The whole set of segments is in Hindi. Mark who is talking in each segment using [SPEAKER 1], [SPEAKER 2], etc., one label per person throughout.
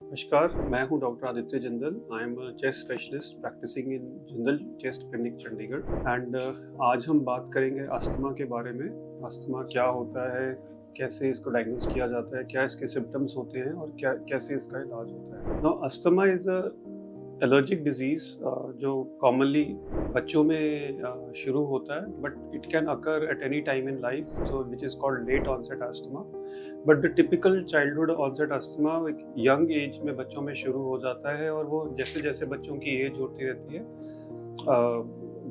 [SPEAKER 1] नमस्कार, मैं हूं doctor Aditya Jindal. I am a chest specialist practising in Jindal chest clinic Chandigarh and आज हम बात करेंगे अस्थमा के बारे में। अस्थमा क्या होता है, कैसे इसको डायग्नोस किया जाता है, क्या इसके सिम्टम्स होते हैं और क्या कैसे इसका इलाज होता है। Now asthma is a allergic disease जो कॉमनली बच्चों में शुरू होता है, but it can occur at any time in life, so which is called late onset asthma. But the typical childhood onset asthma एक यंग एज में बच्चों में शुरू हो जाता है और वो जैसे जैसे बच्चों की एज होती रहती है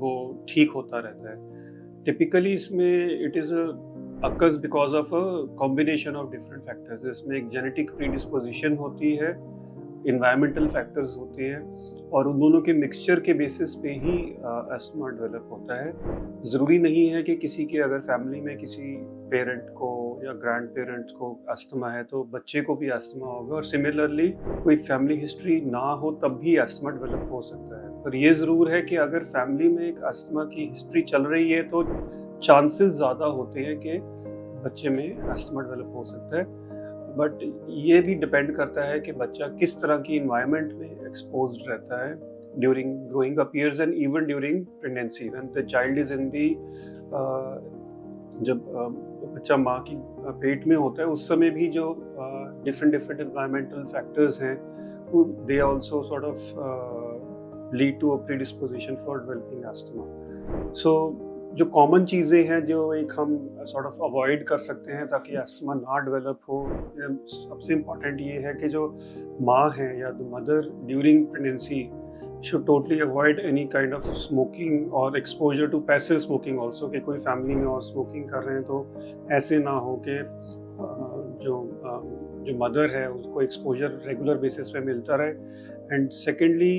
[SPEAKER 1] वो ठीक होता रहता है। टिपिकली इसमें it is occurs because of a combination of different factors. इसमें एक जेनेटिक प्रीडिस्पोजिशन होती है, इन्वायरमेंटल फैक्टर्स होते हैं और उन दोनों के मिक्सचर के बेसिस पे ही अस्थमा डेवलप होता है। ज़रूरी नहीं है कि किसी के अगर फैमिली में किसी पेरेंट को या ग्रैंड पेरेंट्स को अस्थमा है तो बच्चे को भी अस्थमा होगा, और सिमिलरली कोई फैमिली हिस्ट्री ना हो तब भी अस्थमा डेवलप हो सकता है। पर ये ज़रूर है कि अगर फैमिली में एक अस्थमा की हिस्ट्री चल रही है तो चांसेस ज़्यादा होते हैं कि बच्चे में अस्थमा डेवलप हो सकता है। बट ये भी डिपेंड करता है कि बच्चा किस तरह की इन्वायरमेंट में एक्सपोज्ड रहता है during growing up years and even during pregnancy when the child is in the जब बच्चा माँ की पेट में होता है उस समय भी जो डिफरेंट डिफरेंट इन्वायरमेंटल फैक्टर्स हैं they also sort of lead to a predisposition for developing asthma. So जो कॉमन चीज़ें हैं जो एक हम सॉर्ट ऑफ अवॉइड कर सकते हैं ताकि अस्थमा ना डेवलप हो, सबसे इम्पॉर्टेंट ये है कि जो माँ है या the mother during pregnancy should totally avoid any kind of smoking or exposure to passive smoking also, कि कोई फैमिली में और स्मोकिंग कर रहे हैं तो ऐसे ना हो कि जो जो मदर है उसको एक्सपोजर रेगुलर बेसिस पे मिलता रहे। एंड सेकेंडली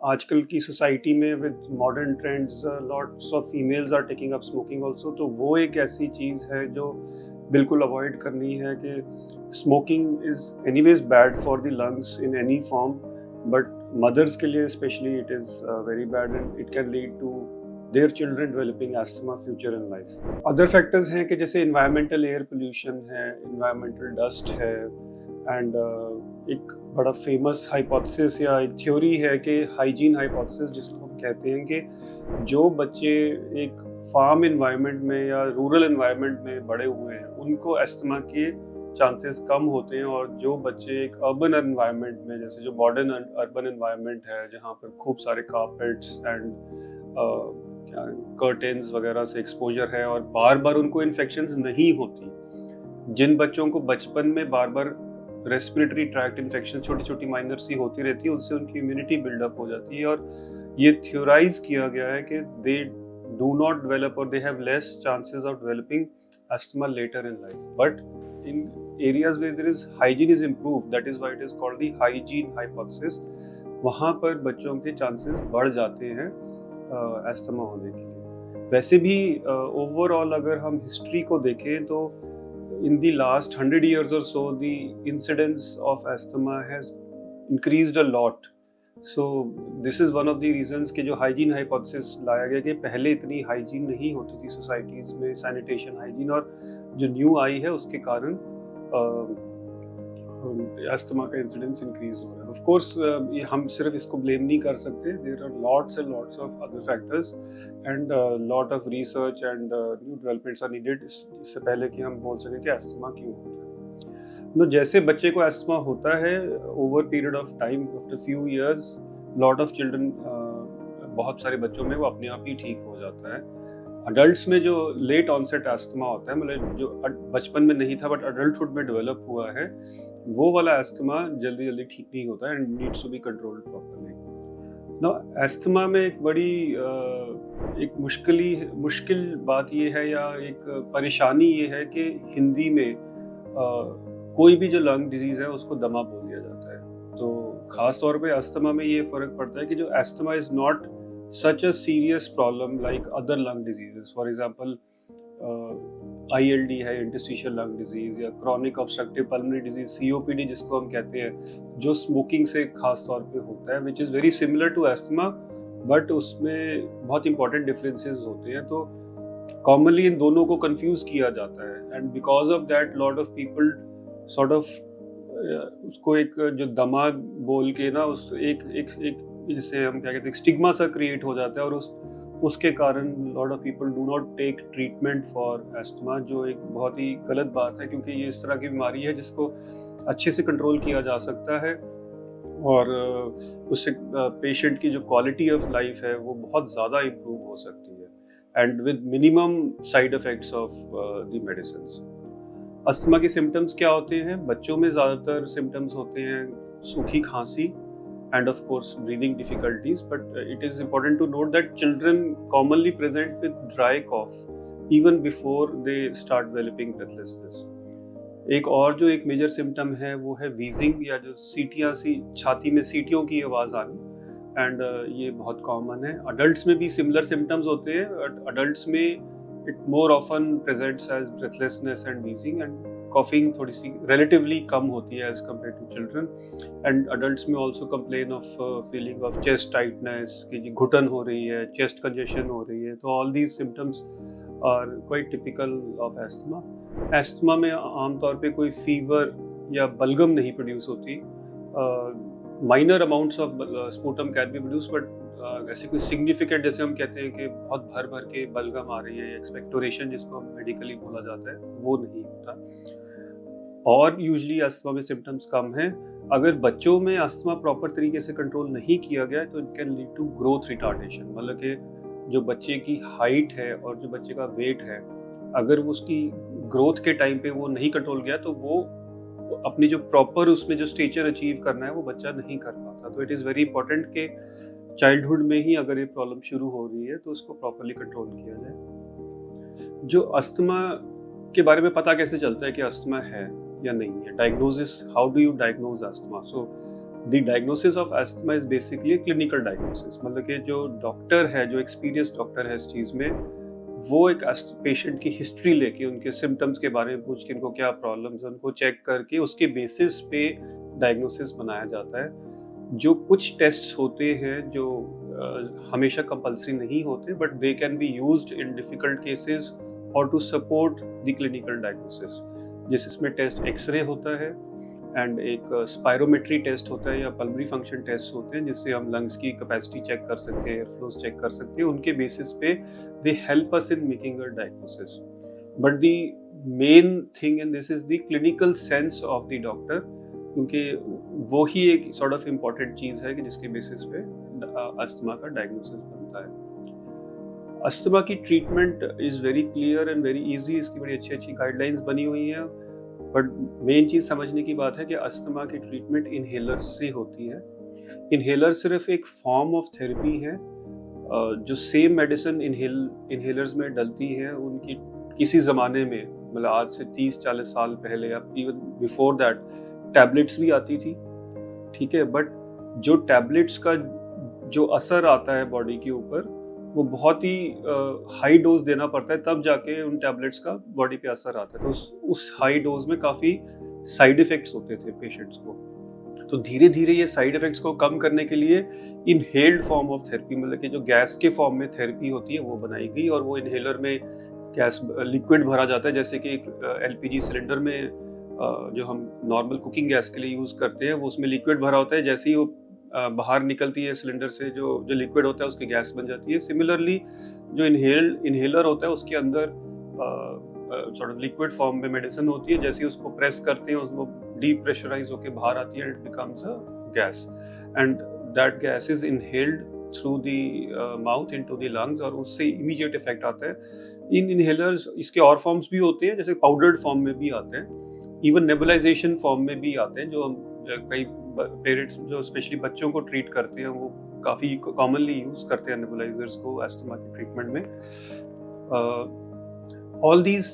[SPEAKER 1] आजकल की सोसाइटी में with modern trends lots of females are taking up smoking also, तो वो एक ऐसी चीज़ है जो बिल्कुल अवॉइड करनी है कि smoking is anyways bad for the lungs in any form, but mothers के लिए specially it is very bad and it can lead to their children developing asthma future in life. Other factors हैं कि जैसे इन्वायरमेंटल एयर पोल्यूशन है, इन्वायरमेंटल डस्ट है, एंड एक बड़ा फेमस हाइपोथेसिस या एक थ्योरी है कि हाइजीन हाइपोथेसिस, जिसको हम कहते हैं कि जो बच्चे एक फार्म इन्वायरमेंट में या रूरल इन्वायरमेंट में बड़े हुए हैं उनको अस्थमा के चांसेस कम होते हैं, और जो बच्चे एक अर्बन एनवायरनमेंट में, जैसे जो मॉडर्न अर्बन एनवायरनमेंट है जहाँ पर खूब सारे कारपेट्स एंड कर्टेन्स वगैरह से एक्सपोजर है और बार बार उनको इन्फेक्शंस नहीं होती, जिन बच्चों को बचपन में बार बार रेस्पिरेटरी ट्रैक्ट इन्फेक्शन छोटी छोटी माइनर सी होती रहती है, उससे उनकी इम्यूनिटी बिल्डअप हो जाती है और ये थ्योराइज किया गया है कि दे डू नॉट डेवलप और they have less chances of developing asthma later in life. But in areas where there is hygiene is improved, that is why it is called the hygiene hypothesis, वहाँ पर बच्चों के चांसेस बढ़ जाते हैं अस्थमा होने के लिए। वैसे भी ओवरऑल अगर हम हिस्ट्री को देखें तो in the last 100 years or so the incidence of asthma has increased a lot. So this is one of the reasons कि जो हाइजीन हाइपोथेसिस लाया गया कि पहले इतनी हाइजीन नहीं होती थी सोसाइटीज़ में, सैनिटेशन हाइजीन, और जो न्यू आई है उसके कारण अस्थमा का इंसिडेंस इंक्रीज हो रहा है। ऑफ कोर्स हम सिर्फ इसको ब्लेम नहीं कर सकते, there are lots and lots of other factors and lot of research and new developments are needed इससे पहले कि हम बोल सकें कि अस्थमा क्यों होता है। तो जैसे बच्चे को अस्थमा होता है over period of time, after few years lot of children, बहुत सारे बच्चों में वो अपने आप ही ठीक हो जाता है। अडल्ट्स में जो लेट ऑनसेट अस्थमा होता है, मतलब जो बचपन में नहीं था बट अडल्टहुड में डेवलप हुआ है, वो वाला अस्थमा जल्दी जल्दी ठीक नहीं होता है and needs to be controlled properly. ना अस्थमा में एक बड़ी एक मुश्किल बात ये है या एक परेशानी ये है कि हिंदी में कोई भी जो लंग डिजीज है उसको दमा बोल दिया जाता है। तो खास तौर पे अस्थमा में ये फर्क पड़ता है कि जो asthma is not such a serious problem like other lung diseases. For example, ILD है, interstitial lung disease, या chronic obstructive pulmonary disease COPD जिसको हम कहते हैं, जो स्मोकिंग से खास तौर पे होता है, which is very similar to asthma, but उसमें बहुत important differences होते हैं। तो commonly इन दोनों को confuse किया जाता है, and because of that lot of people sort of उसको एक जो दमा बोल के ना उस एक जिसे हम क्या कहते हैं स्टिग्मा सा क्रिएट हो जाता है, और उसके कारण lot of people do not take treatment for asthma, जो एक बहुत ही गलत बात है, क्योंकि ये इस तरह की बीमारी है जिसको अच्छे से कंट्रोल किया जा सकता है, और उससे पेशेंट की जो क्वालिटी ऑफ लाइफ है वो बहुत ज़्यादा इम्प्रूव हो सकती है, and with minimum side effects of the medicines. Asthma के सिम्टम्स क्या होते हैं? बच्चों में ज़्यादातर सिम्टम्स होते हैं सूखी खांसी and of course breathing difficulties, but it is important to note that children commonly present with dry cough even before they start developing breathlessness. एक और जो एक मेजर सिम्टम है वो है वीजिंग, या जो सीटियाँ सी छाती में सीटियों की आवाज़ आनी, एंड ये बहुत कॉमन है। अडल्ट्स में भी सिमिलर सिम्टम्स होते हैं। अडल्ट्स में it more often presents as breathlessness and wheezing, and coughing थोड़ी सी रिलेटिवली कम होती है as compared to children. And adults में also complain of feeling of chest tightness, कि जी घुटन हो रही है, चेस्ट कंजेशन हो रही है। तो all these symptoms are quite typical of asthma. Asthma में आमतौर पे कोई फीवर या बलगम नहीं प्रोड्यूस होती। Minor amounts of sputum can be produce, but ऐसे कोई सिग्निफिकेंट, जैसे हम कहते हैं कि बहुत भर भर के बलगम आ रही है, एक्सपेक्टोरेशन जिसको हम मेडिकली बोला जाता है, वो नहीं होता। और यूजली अस्थमा में सिम्टम्स कम हैं। अगर बच्चों में अस्थमा प्रॉपर तरीके से कंट्रोल नहीं किया गया तो it can lead to growth retardation, मतलब कि जो बच्चे की हाइट है और जो बच्चे का वेट है, अगर उसकी ग्रोथ के टाइम पे वो नहीं कंट्रोल गया तो वो अपनी जो प्रॉपर उसमें जो स्टेचर अचीव करना है वो बच्चा नहीं कर पाता। तो इट इज़ वेरी इंपॉर्टेंट कि चाइल्डहुड में ही अगर ये प्रॉब्लम शुरू हो रही है तो उसको प्रॉपरली कंट्रोल किया जाए। जो अस्थमा के बारे में पता कैसे चलता है कि अस्थमा है या नहीं है? Diagnosis, how do you diagnose asthma? So the diagnosis of asthma is basically clinical diagnosis, मतलब कि जो डॉक्टर है, जो एक्सपीरियंस डॉक्टर है इस चीज़ में, वो एक पेशेंट की हिस्ट्री लेके, उनके सिम्टम्स के बारे में पूछ के, इनको क्या प्रॉब्लम्स हैं उनको चेक करके उसके बेसिस पे डायग्नोसिस बनाया जाता है। जो कुछ टेस्ट्स होते हैं जो हमेशा कंपल्सरी नहीं होते, but they can be used in difficult cases और to support the clinical diagnosis. जैसे इसमें टेस्ट एक्सरे होता है, एंड एक स्पायरोमेट्री टेस्ट होता है, या पल्मोनरी फंक्शन टेस्ट होते हैं, जिससे हम लंग्स की कैपेसिटी चेक कर सकते हैं, एयर फ्लोस चेक कर सकते हैं। उनके बेसिस पे they help us in making a diagnosis. But the main thing in this is the clinical sense of the doctor, क्योंकि वो ही एक सॉर्ट ऑफ इम्पॉर्टेंट चीज़ है कि जिसके बेसिस पे अस्थमा का डायग्नोसिस बनता है। अस्थमा की treatment is very clear and very easy, इसकी बड़ी अच्छी अच्छी गाइडलाइंस बनी हुई हैं। बट मेन चीज़ समझने की बात है कि अस्थमा की ट्रीटमेंट इनहेलर से होती है। इनहेलर सिर्फ एक फॉर्म ऑफ थेरेपी है। जो सेम मेडिसिन इनहेलर्स में डलती है, उनकी किसी ज़माने में, मतलब आज से 30-40 साल पहले, या इवन बिफोर दैट, टैबलेट्स भी आती थी, ठीक है। बट जो टैबलेट्स का जो असर आता है बॉडी के ऊपर, वो बहुत ही हाई डोज देना पड़ता है, तब जाके उन टैबलेट्स का बॉडी पे असर आता है। तो उस हाई डोज में काफ़ी साइड इफ़ेक्ट्स होते थे पेशेंट्स को। तो धीरे धीरे ये साइड इफ़ेक्ट्स को कम करने के लिए इनहेल्ड फॉर्म ऑफ थेरेपी, मतलब कि जो गैस के फॉर्म में थेरेपी होती है, वो बनाई गई। और वो इनहेलर में गैस लिक्विड भरा जाता है, जैसे कि एलपीजी सिलेंडर में जो हम नॉर्मल कुकिंग गैस के लिए यूज़ करते हैं, वो उसमें लिक्विड भरा होता है। जैसे ही वो बाहर निकलती है सिलेंडर से, जो लिक्विड होता है उसकी गैस बन जाती है। सिमिलरली जो इनहेलर होता है, उसके अंदर सॉर्ट ऑफ लिक्विड फॉर्म में मेडिसिन होती है। जैसे ही उसको प्रेस करते हैं, उसको डीप्रेशराइज होकर बाहर आती है, it becomes a gas, and that gas is inhaled through the mouth into the lungs, और उससे इमीडिएट इफेक्ट आता है। इन इनहेलर्स इसके और फॉर्म्स भी होते हैं, जैसे पाउडर्ड फॉर्म में भी आते हैं, इवन नेबुलाइजेशन फॉर्म में भी आते हैं, जो हम कई पेरेंट्स जो स्पेशली बच्चों को ट्रीट करते हैं, वो काफ़ी कॉमनली यूज़ करते हैं नेबुलाइजर्स को अस्थमा के ट्रीटमेंट में। ऑल दीज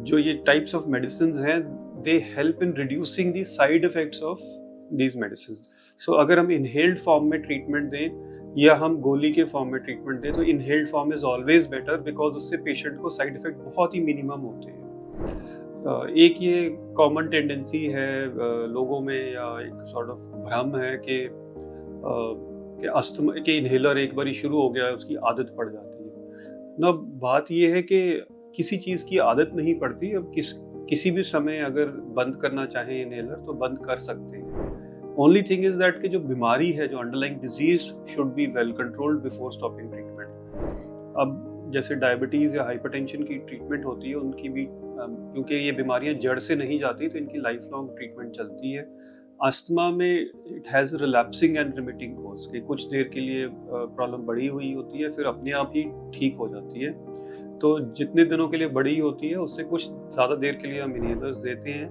[SPEAKER 1] जो ये टाइप्स ऑफ मेडिसिन हैं, they help in reducing the side effects of these medicine. So अगर हम इनहेल्ड फॉर्म में ट्रीटमेंट दें या हम गोली के फॉर्म में ट्रीटमेंट दें, तो inhaled form is always better, because उससे पेशेंट को साइड इफेक्ट बहुत ही मिनिमम होते हैं। एक ये कॉमन टेंडेंसी है लोगों में, या एक सॉर्ट ऑफ भ्रम है कि अस्थमा के इनहेलर एक बार शुरू हो गया है उसकी आदत पड़ जाती है ना। बात ये है कि किसी चीज़ की आदत नहीं पड़ती। अब किसी भी समय अगर बंद करना चाहें इनहेलर तो बंद कर सकते हैं। ओनली थिंग इज दैट कि जो बीमारी है, जो underlying disease should be well controlled before stopping treatment. अब जैसे डायबिटीज़ या हाइपरटेंशन की ट्रीटमेंट होती है, उनकी भी क्योंकि ये बीमारियां जड़ से नहीं जाती तो इनकी लाइफ लॉन्ग ट्रीटमेंट चलती है। अस्थमा में it has relapsing and remitting course, कि कुछ देर के लिए प्रॉब्लम बढ़ी हुई होती है, फिर अपने आप ही ठीक हो जाती है। तो जितने दिनों के लिए बड़ी होती है उससे कुछ ज़्यादा देर के लिए हम इनहेलर्स देते हैं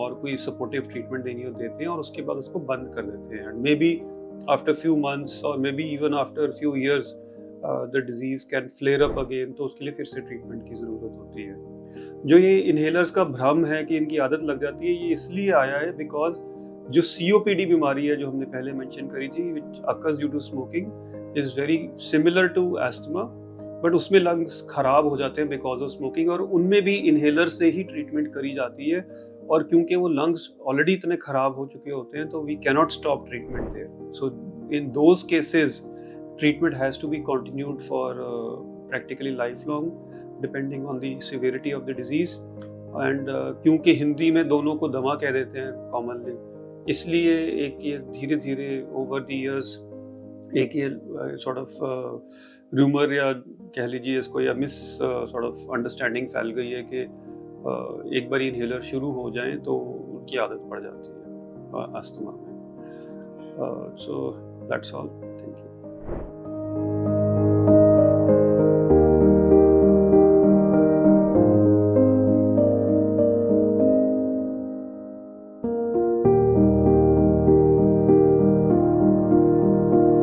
[SPEAKER 1] और कोई सपोर्टिव ट्रीटमेंट देनी हो देते हैं और उसके बाद उसको बंद कर देते हैं। Maybe after few months और maybe even after few years the disease can flare up again, तो उसके लिए फिर से ट्रीटमेंट की ज़रूरत होती है। जो ये इनहेलर्स का भ्रम है कि इनकी आदत लग जाती है, ये इसलिए आया है बिकॉज जो सीओपीडी बीमारी है जो हमने पहले मेंशन करी थी, which occurs due to smoking, is very similar to asthma, but उसमें लंग्स खराब हो जाते हैं बिकॉज ऑफ स्मोकिंग, और उनमें भी इनहेलर से ही ट्रीटमेंट करी जाती है। और क्योंकि वो लंग्स ऑलरेडी इतने खराब हो चुके होते हैं तो we cannot stop treatment there. So in those cases treatment has to be continued for practically lifelong depending on the severity of the disease and क्योंकि हिंदी में दोनों को दमा कह देते हैं कॉमनली, इसलिए एक ये धीरे धीरे ओवर द इयर्स एक ये सॉर्ट ऑफ रूमर या कह लीजिए इसको, या मिस सॉर्ट ऑफ अंडरस्टैंडिंग फैल गई है कि एक बार इनहेलर शुरू हो जाएं तो उनकी आदत पड़ जाती है अस्थमा में। So that's all.